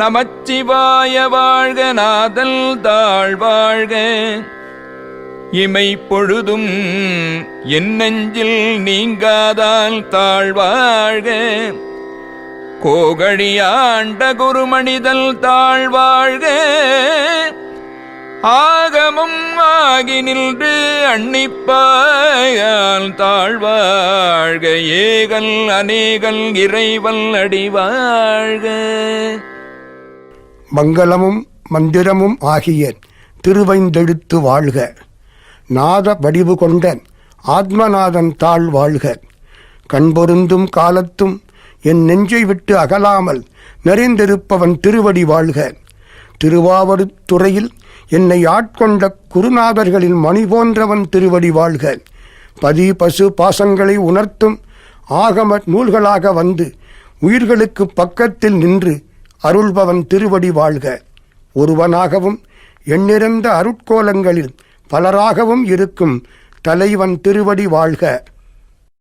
நமச்சிவாய வாழ்க நாதல் தாழ் வாழ்க. இமை பொழுதும் என் நெஞ்சில் நீங்காதால் தாழ்வாழ்க. கோகழியாண்ட குருமணிதல் தாழ்வாழ்க. ஆகமும் ஆகி நின்று அன்னிப்பாயால் தாழ்வாழ்க. ஏகல் அநேகல் இறைவல் அடிவாழ்க. மங்களமும் மந்திரமும் ஆகிய திருவைந்தெழுத்து வாழ்க. நாத வடிவு கொண்ட ஆத்மநாதன் தாழ் வாழ்க. கண்பொருந்தும் காலத்தும் என் நெஞ்சை விட்டு அகலாமல் நிறைந்திருப்பவன் திருவடி வாழ்க. திருவாவடுதுறையில் என்னை ஆட்கொண்ட குருநாதர்களின் மணி போன்றவன் திருவடி வாழ்க. பதி பசு பாசங்களை உணர்த்தும் ஆகம நூல்களாக வந்து உயிர்களுக்கு பக்கத்தில் நின்று அருள்பவன் திருவடி வாழ்க. ஒருவனாகவும் எண்ணிறந்த அருட்கோலங்களில் பலராகவும் இருக்கும் தலைவன் திருவடி வாழ்க.